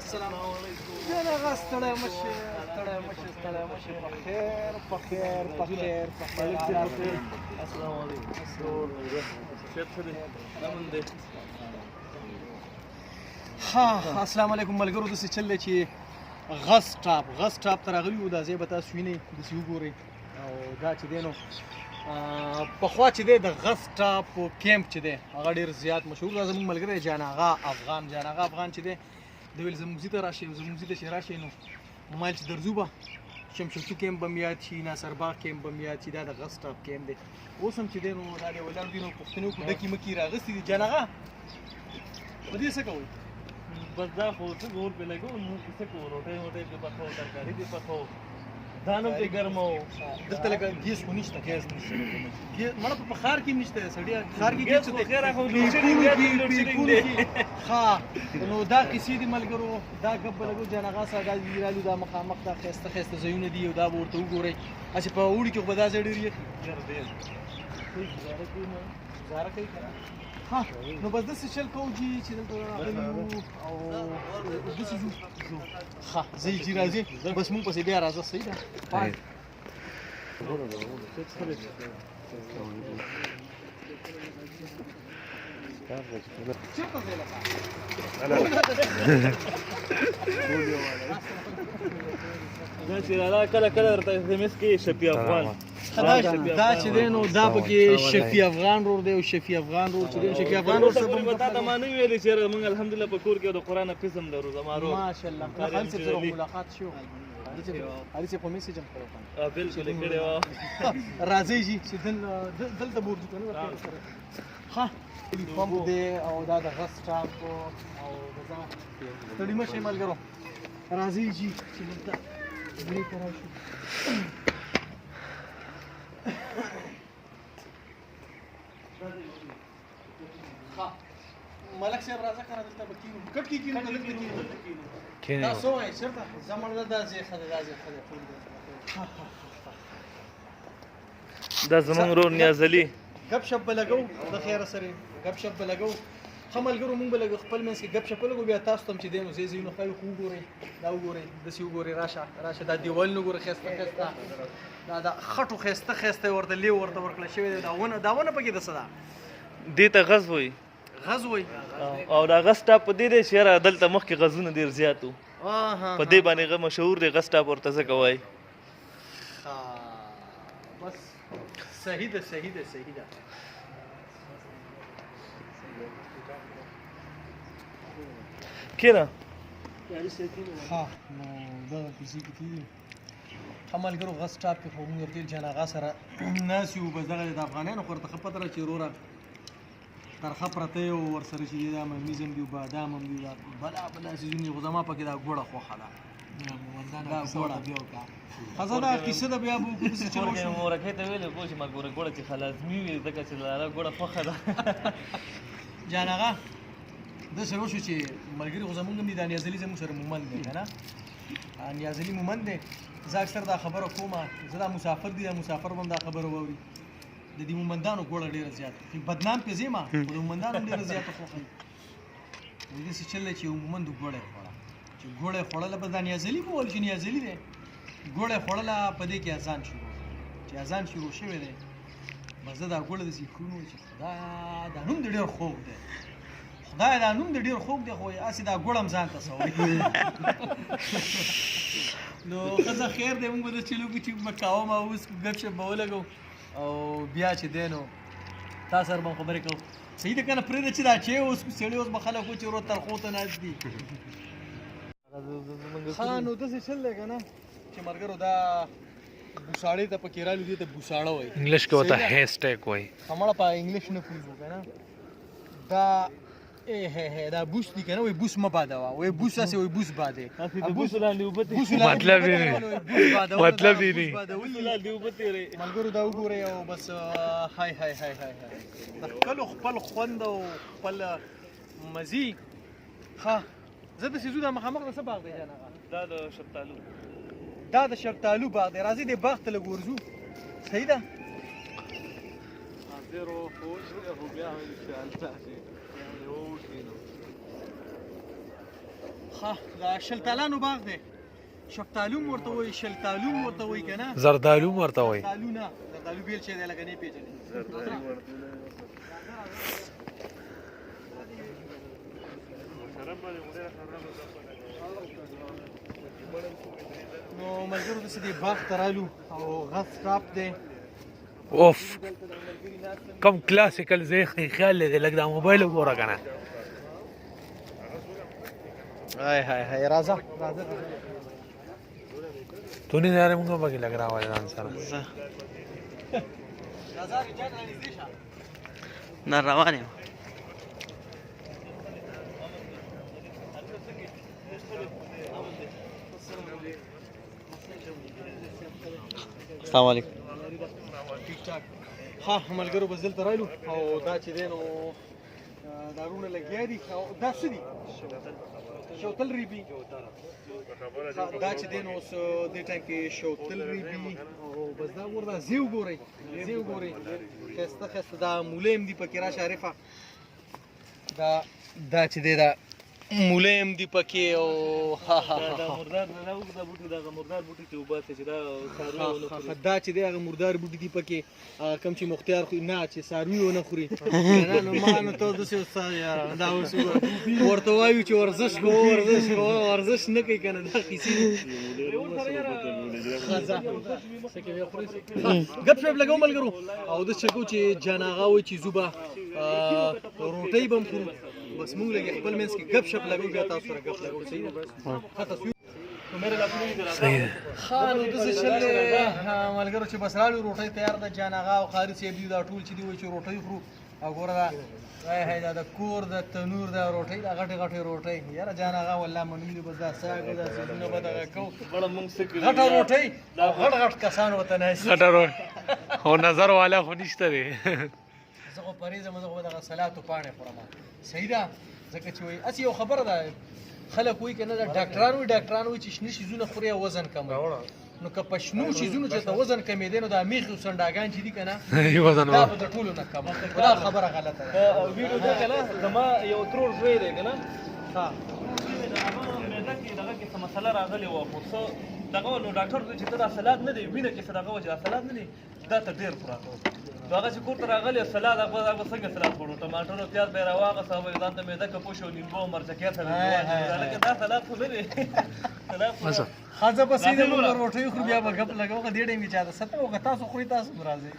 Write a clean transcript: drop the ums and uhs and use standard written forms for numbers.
السلام علیکم. جنازه ستړی مشه په خیر په خیر په خیر په خیر. السلام علیکم. ها السلام علیکم ملګرو. داسې چل دی چې غز ټاپ ته راغلي وو. دا ځای به تاسو وینئ، داسې وګورئ. او دا چې دی نو پخوا چې دی د غز ټاپ کیمپ چې دی هغه ډېر زیات مشهور دی. زموږ ملګری دی جان آغا افغان چې دی د ویل زموږ ځای ته راشئ، زموږ ځای ته چې راشئ نو موبایل چې درځو به شمشتو کیمپ به م یاد شي، ناصرباغ کیمپ به م یاد شي. دا د غز ټاپ کیمپ دی. اوس هم چې دی نو دا دی ولاړ دي نو پوښتنې وکړو ډکې مکې راغستې دي. جان آغا په دې څه کوئ؟ بس دا خو څه زور پې لګو، موږ څه کوو، روټۍ ووټۍ پې پخوو، ترکاري پې پخوو، دا نم پې ګرموو. دلته لکه ګیس خو نشته، ګیس نشته مړه په ښار کې هم نشته سړیه. ښار کې ګیس خو خیر اخو ها نو دا کیسې دي ملګرو. دا ګپ به لګو جان آغا صاحب دا ویرالو دا مخامخ دا ښایسته ښایسته ځایونه دي او دا به ورته وګورئ. هسې په اوړي کې خو به دا ځای ډېر یخ ګزاره کوي که نه. ها نو بس داسې چل کوو چې دلته راغلي یو او داسې ځو. ښه ځئ چې راځئ بس مونږ پسې بیا راځه. صحیح ده. چېرته ځئ لکه دا چې کله کله درته SMS کوي شفیع افغان. دا چې دی نو دا پکې شفیع افغان رور دی او شفیع افغان رور چې دی شفیع افغان رور سره به تا ته ما نه ویلې چې موږ الحمدلله په کور کې د قرآن حافظ هم لرو. زما ورور ماشاءالله خالد صاحب سره ملاقات شو. علي صاحب په میسج هم کړی و. بالکل یې کړی و. راځئ جي چې دلته به ورځو که نه ورته سره. ښه پمپ دی او دا د غز ټاپ او د ځان ستړي مه شئ ملګرو. راځئ جي چې دلته ځای ته راشو. ملک صاحب راځه که نه دلته به کېنو. کټ کې کېنو که دلته کېنو؟ دا څه وایي چېرته زمړ ده دا ځای ښه دی دا ځای ښه دی ټول دی. دا زموږ ورور نیاز علي. ګپ شپ به لګو د خیره سره ګپ شپ به لګو. ښه ملګرو مونږ به لږ خپل منځ کې ګپ شپ ولګو. بیا تاسو ته هم چې دی نو ځای ځایونه ښایي خو وګورئ. دا وګورئ داسې وګورئ. راشه دا دیوالونه وګورئ ښایسته ښایسته. دا خټو ښایسته ښایسته ورته لیو ورته ورکړل شوی دی. دا ونه پکې د څه ده دې ته غز وایي. غز وایي. او دا غز ټاپ په دې دی چې یاره دلته مخکې غزونه ډېر زیات وو. په دې باندې هغه مشهور دی غز ټاپ ورته ځکه وایي. بس صحیح ده صحیح ده صحیح ده. کېنه. ها نو دغه کیسې کې دي. ښه ملګرو غز ټاپ کې خو موږ ورته جان آغا سره ناست یو. بس دغه د افغانانو خو ورته ښه پته ده چې وروره ترخه پرته یو ورسره چې دا ممیز هم دي او بادام هم دي. دا بلا څیزونه دي خو زما پکې دا ګوړه خوښه ده. دا ګوړه ښځه دا کیسه ده بیا به وکړو داسې چل وشو. مورکۍ ته ویلې پوه چې ما ګوړه چې لازمي وي ځکه چې لاله ګوړه خوښه ده. جان آغا داسې وشو چې ملګري خو زمونږ هم دي. دا نیاز علي زموږ سره مومند دی که نه. نیاز علي مومند دی. زه اکثر دا خبره کوم زه دا مسافر دي دا مسافر به هم دا خبره واوري. د دې مومندانو ګوړه ډېره زیاته بدنام پې ځې ما خو د مومندانو هم ډېره زیاته خوښوي. داسې چل دی چې یو مومندو ګوړه یې خوړه چې ګوړه یې خوړله بس دا نیاز علي به وویل چې نیاز علي دی ګوړه یې خوړله. په دې کې اذان شروع چې اذان شروع شوی دی بس زه دا ګوړه داسې کړو چې خدایه دا نوم دې ډېر خوږ دی خدایه دا نوم دې ډېر خوږ دی خو هسې دا ګوړه هم ځان ته څه وایي. نو ښځه خیر دی مونږ به دا چلو کړو چې مکاوه ما اوس ګپ شپ به ولګو او بیا چې دی نو تا سره به خبرې کوو. صحیح ده که نه پرېږده چې دا چې اوس سړي اوس به خلک و چې ورو ترخو ته ناست دي. ښه نو داسې چل دی که نه چې ملګرو دا بوساړې ته پکې رالو دې ته بوساړه وایي. انګلیش کې ورته هیسټیک وایي. همړه په انګلیش نه پوهېږو که نه. دا دا بوس دی که نه وایي بوس مه بادوه وایي بوس هسې وایي بوس بادې مطلب یې نه ملګرو دا وګورئ او بس های های های های د ښکلو خپل خوند او خپل مزي. ښه زه داسې ځو دا مخامخ د څه باغ دی جان آغا؟ دا د شفتالو. دا د شفتالو باغ دی. راځئ دې باغ ته لږ ورځو. صحیح ده. ها دا شلتالانو باغ دی شفتالو ورته وایي شلتالو ورته وایي که نه زردالو ورته وایي زردالو نه زردالو بیل شی دی لکه نه پېژنې نو ملګرو داسې دې باغ ته رالو او غټ سټاپ دی اوف کم کلاسیکل ځای خیال دی لږ دا موبایل وګوره که نه هاي هاي هاي راځه راځه تو نه یاره مونږ پکې لګ راوړل ځان سره راځه رجال رانږدې شه نه روان یم السلام علیکم ټیک ټاک ها ملګرو بس دلته رالو او دا چې دی نو دارونه لګیا دي او دا څه دي شوتل ریبي دا چې دی نو اوس دې ټایم کې شوتل ریبي او بس دا ورته زیو ګورئ زیو ګورئ ښایسته ښایسته دا مولیم دي پکې راشه عارفه دا چې دی دا مولیم دی پکې او ها ها ها دا چې دی هغه مردار بوټي دي پکې کم چې مختار خو نه چې څاروي ونه خوري نه نو ما نو ته داسې دا اوس ورته وایو چې ورزش کوه ورزش نه کوي که نه دا کیسې ګپ شپ لګو ملګرو او داسې چل کوو چې جان آغا وایي چې زو به روټۍ به هم خورو بس مونږ لګې خپل منځ کې ګپ شپ لګو بیا تاسو سره ګپ لګو صحیح ده ښه تصویر صحیح ده ښه نو داسې چل دی ملګرو چې بس رالو روټۍ تیار ده جان آغا او خالد صاحب دي دا ټول چې دي وایي چې روټۍ خورو او ګوره دا هی دا د کور د تنور دا روټۍ دا غټې غټې روټۍ یاره جان آغا والله منلي بس دا ساګ دا سیزونه به دغه کوو غټه روټۍ او غټ غټ کسان ورته ناست غټه روټ خو نظر والا خو نشته دی زه خو پرېز یم زه خو دغه سلاتو پاڼې خورم صحیح ده ځکه چې وایي هسې یو خبره ده خلک وایي که نه دا ډاکټران وایي چې شنه شیزونه خوري او وزن کموي نو که په شنو شیزونو چې ته وزن کمېدی نو دا میخې او سنډاګان چې دي که نه وزن دا به د ټولو نه کم دا خبره غلطه ده ویډیو ده که نه زما یو ترور زوی دی که نه ها معده کې دغه کې څه مسله راغلې وه خو څه دغه نو ډاکټر وایي چې ته دا سلاد نه دی وینه کې څه دغه وه چې دا سلاد نه دی دا ته ډېر خوراک نو هغه چې کور ته راغلی سلاد هغه به څنګه سلاد خوړو ټماټر او پیاز به یې راواغسته او به یې ځان ته معده کپوش او نیمبو او مرچکۍ سره لکه دا سلاد خو نه دی ښځه به سیده موږ روټۍ خورو بیا به ګپ لګو که دې ټایم کې چا ته ستر وکړه تاسو خورئ تاسو هم راځئ